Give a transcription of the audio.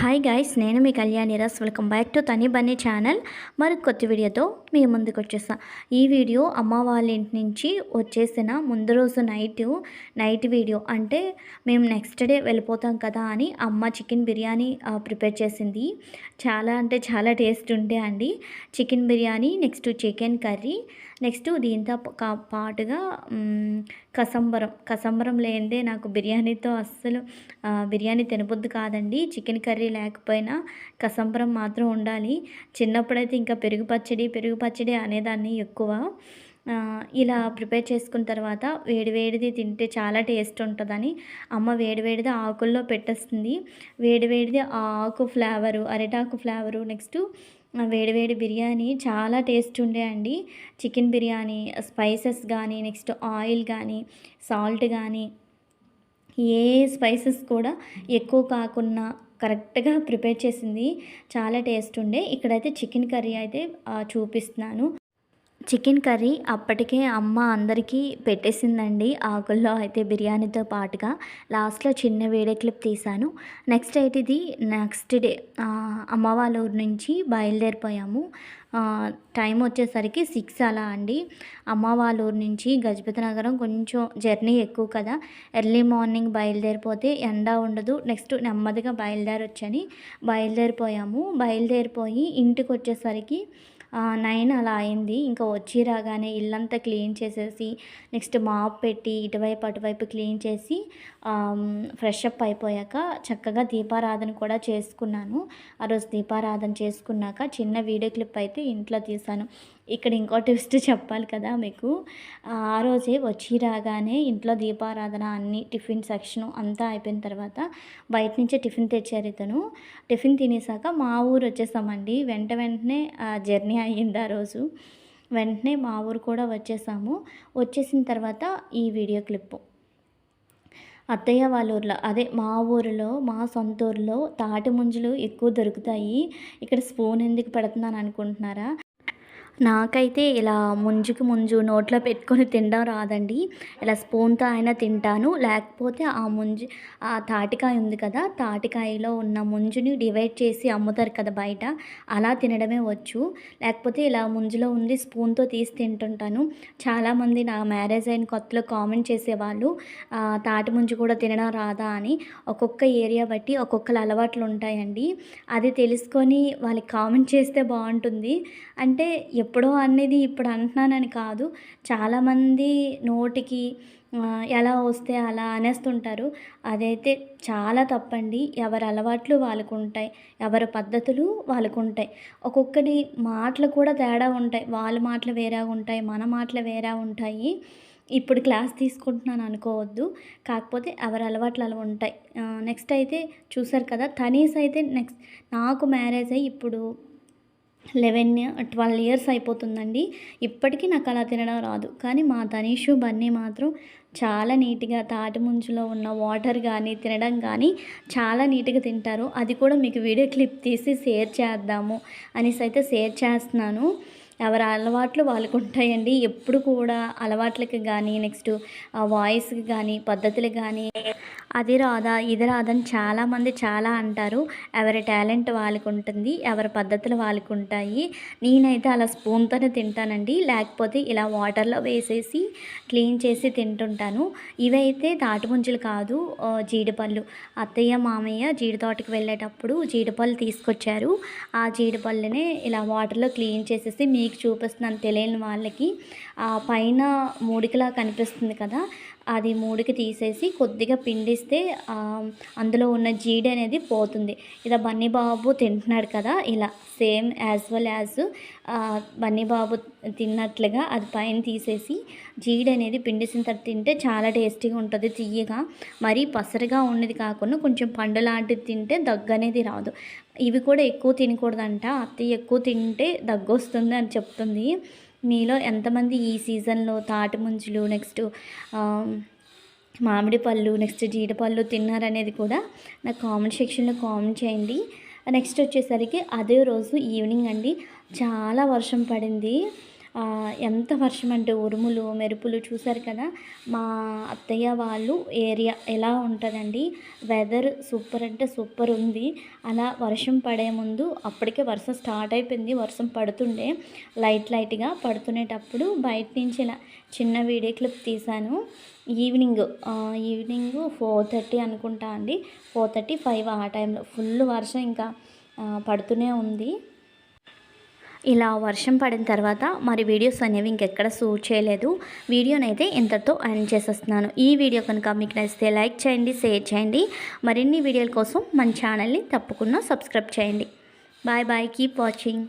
Hi guys, నేను మీ కళ్యాణి రాస్. Welcome back to Tani Bunny channel. మరి కొత్త వీడియోతో మీ ముందుకు వచ్చేసా. ఈ వీడియో అమ్మ వాళ్ళ ఇంటి నుంచి వచ్చేసిన ముందు రోజు నైట్ వీడియో. అంటే మేము నెక్స్ట్ డే వెళ్ళిపోతాం కదా అని అమ్మ చికెన్ బిర్యానీ ప్రిపేర్ చేసింది. చాలా అంటే చాలా టేస్ట్ ఉండే అండి. Chicken biryani, next chicken curry, next దీంతో పాటుగా కసంబరం లేనిదే నాకు బిర్యానీతో అస్సలు బిర్యానీ తినబుద్ది కాదండి. చికెన్ కర్రీ లేకపోయినా కసంబరం మాత్రం ఉండాలి. చిన్నప్పుడైతే ఇంకా పెరుగు పచ్చడి అనేదాన్ని ఎక్కువ. ఇలా ప్రిపేర్ చేసుకున్న తర్వాత వేడివేడిది తింటే చాలా టేస్ట్ ఉంటుందని అమ్మ వేడివేడిది ఆకుల్లో పెట్టేస్తుంది. వేడివేడిది ఆ ఆకు ఫ్లేవరు, అరిటాకు ఫ్లేవరు, నెక్స్ట్ వేడివేడి బిర్యానీ చాలా టేస్ట్ ఉండే అండి. చికెన్ బిర్యానీ స్పైసెస్ కానీ, నెక్స్ట్ ఆయిల్ కానీ, సాల్ట్ కానీ, ఏ స్పైసెస్ కూడా ఎక్కువ కాకుండా కరెక్ట్గా ప్రిపేర్ చేసింది. చాలా టేస్ట్ ఉండే. ఇక్కడైతే చికెన్ కర్రీ అయితే చూపిస్తున్నాను. చికెన్ కర్రీ అప్పటికే అమ్మ అందరికీ పెట్టేసిందండి ఆకుల్లో అయితే బిర్యానీతో పాటుగా. లాస్ట్లో చిన్న వీడియో క్లిప్ తీశాను. నెక్స్ట్ డే అమ్మ వాళ్ళ ఊరు నుంచి బయలుదేరిపోయాము. టైం వచ్చేసరికి 6 అలా అండి. అమ్మ వాళ్ళ ఊరు నుంచి గజపతి నగరం కొంచెం జర్నీ ఎక్కువ కదా. ఎర్లీ మార్నింగ్ బయలుదేరిపోతే ఎండ ఉండదు. నెక్స్ట్ నెమ్మదిగా బయలుదేరిపోయి ఇంటికి వచ్చేసరికి 9 అలా అయింది. ఇంకా వచ్చి రాగానే ఇల్లంతా క్లీన్ చేసేసి, నెక్స్ట్ మాప్ పెట్టి ఇటువైపు అటువైపు క్లీన్ చేసి ఫ్రెష్ అప్ అయిపోయాక చక్కగా దీపారాధన కూడా చేసుకున్నాను. ఆ రోజు దీపారాధన చేసుకున్నాక చిన్న వీడియో క్లిప్ అయితే ఇంట్లో తీశాను. ఇక్కడ ఇంకో ట్విస్ట్ చెప్పాలి కదా మీకు. ఆ రోజే వచ్చి రాగానే ఇంట్లో దీపారాధన అన్ని టిఫిన్ సెక్షన్ అంతా అయిపోయిన తర్వాత బయట నుంచే టిఫిన్ తెచ్చారు ఇతను. టిఫిన్ తినేసాక మా ఊరు వచ్చేసామండి. వెంటనే జర్నీ అయ్యింది ఆ రోజు. వెంటనే మా ఊరు కూడా వచ్చేసిన తర్వాత ఈ వీడియో క్లిప్పు. అత్తయ్య వాళ్ళ ఊర్లో, అదే మా ఊరిలో, మా సొంత ఊరిలో తాటి ముంజలు ఎక్కువ దొరుకుతాయి. ఇక్కడ స్పూన్ ఎందుకు పెడుతున్నాను అనుకుంటున్నారా? నాకైతే ఇలా ముంజు నోట్లో పెట్టుకొని తినడం రాదండి. ఇలా స్పూన్తో అయినా తింటాను. లేకపోతే ఆ తాటికాయ ఉంది కదా, తాటికాయలో ఉన్న ముంజుని డివైడ్ చేసి అమ్ముతారు కదా బయట, అలా తినడమే వచ్చు. లేకపోతే ఇలా ముంజులో ఉంది స్పూన్తో తీసి తింటుంటాను. చాలామంది నా మ్యారేజ్ అయిన కొత్తలో కామెంట్ చేసేవాళ్ళు, తాటి ముంజు కూడా తినడం రాదా అని. ఒక్కొక్క ఏరియా బట్టి ఒక్కొక్కరు అలవాట్లు ఉంటాయండి. అది తెలుసుకొని వాళ్ళకి కామెంట్ చేస్తే బాగుంటుంది. అంటే ఎప్పుడో అనేది ఇప్పుడు అంటున్నానని కాదు. చాలామంది నోటికి ఎలా వస్తే అలా అనేస్తుంటారు. అదైతే చాలా తప్పండి. ఎవరి అలవాట్లు వాళ్ళకు ఉంటాయి, ఎవరి పద్ధతులు వాళ్ళకు ఉంటాయి. ఒక్కొక్కటి మాటలు కూడా తేడా ఉంటాయి. వాళ్ళ మాటలు వేరేగా ఉంటాయి, మన మాటలు వేరే ఉంటాయి. ఇప్పుడు క్లాస్ తీసుకుంటున్నాను అనుకోవద్దు. కాకపోతే ఎవరి అలవాట్లు అలా ఉంటాయి. నెక్స్ట్ అయితే చూసారు కదా, తనీస్ అయితే నాకు మ్యారేజ్ అయ్యి ఇప్పుడు 12 ఇయర్స్ అయిపోతుందండి. ఇప్పటికీ నాకు అలా తినడం రాదు. కానీ మా తనీషు బన్నీ మాత్రం చాలా నీట్గా తాటి ముంచులో ఉన్న వాటర్ కానీ తినడం కానీ చాలా నీట్గా తింటారు. అది కూడా మీకు వీడియో క్లిప్ తీసి షేర్ చేద్దాము అనేసి అయితే షేర్ చేస్తున్నాను. ఎవరి అలవాట్లు వాళ్ళకు ఉంటాయండి. ఎప్పుడు కూడా అలవాట్లకి కానీ, నెక్స్ట్ వాయిస్కి కానీ, పద్ధతులకు కానీ అది రాదా ఇది రాదని చాలామంది చాలా అంటారు. ఎవరి టాలెంట్ వాళ్ళకు ఉంటుంది, ఎవరి పద్ధతులు వాళ్ళకు ఉంటాయి. నేనైతే అలా స్పూన్తోనే తింటానండి. లేకపోతే ఇలా వాటర్లో వేసేసి క్లీన్ చేసి తింటుంటాను. ఇవైతే తాటి ముంజలు కాదు, జీడిపళ్ళు. అత్తయ్య మామయ్య జీడి తోటకి వెళ్ళేటప్పుడు జీడిపళ్ళు తీసుకొచ్చారు. ఆ జీడిపళ్ళనే ఇలా వాటర్లో క్లీన్ చేసేసి మీకు చూపిస్తున్నాను తెలియని వాళ్ళకి. పైన మూడికలా కనిపిస్తుంది కదా, అది మూడికి తీసేసి కొద్దిగా పిండిస్తే అందులో ఉన్న జీడి అనేది పోతుంది. ఇలా బన్నీ బాబు తింటున్నాడు కదా, ఇలా same as well as Bunny బాబు తిన్నట్లుగా అది పైన తీసేసి జీడి అనేది పిండిసిన తర్వాత తింటే చాలా టేస్టీగా ఉంటుంది. తియ్యగా, మరీ పసరుగా ఉన్నది కాకుండా కొంచెం పండు లాంటిది తింటే దగ్గు అనేది రాదు. ఇవి కూడా ఎక్కువ తినకూడదంట. అత్తయ్య ఎక్కువ తింటే దగ్గు వస్తుంది అని చెప్తుంది. మీలో ఎంతమంది ఈ సీజన్లో తాటి ముంజలు, నెక్స్ట్ మామిడి పళ్ళు, నెక్స్ట్ జీడిపళ్ళు తిన్నారనేది కూడా నాకు కామెంట్ సెక్షన్లో కామెంట్ చేయండి. నెక్స్ట్ వచ్చేసరికి అదే రోజు ఈవినింగ్ అండి, చాలా వర్షం పడింది. ఎంత వర్షం అంటే ఉరుములు మెరుపులు చూసారు కదా. మా అత్తయ్య వాళ్ళు ఏరియా ఎలా ఉంటుందండి, వెదర్ సూపర్ అంటే సూపర్ ఉంది. అలా వర్షం పడే ముందు అప్పటికే వర్షం స్టార్ట్ అయిపోయింది. వర్షం పడుతుండే లైట్గా పడుతునేటప్పుడు బయట నుంచి ఇలా చిన్న వీడియో క్లిప్ తీశాను. ఈవినింగ్ 4:30 అనుకుంటా అండి, 4:30, 5 ఆ టైంలో ఫుల్ వర్షం ఇంకా పడుతూనే ఉంది. ఇలా వర్షం పడిన తర్వాత మరి వీడియోస్ అనేవి ఇంకెక్కడ షూట్ చేయలేదు. వీడియోనైతే ఇంతతో ఎండ్ చేసేస్తున్నాను. ఈ వీడియో కనుక మీకు నచ్చితే లైక్ చేయండి, షేర్ చేయండి. మరిన్ని వీడియోల కోసం మన ఛానల్ని తప్పకుండా సబ్స్క్రైబ్ చేయండి. Bye bye, keep watching.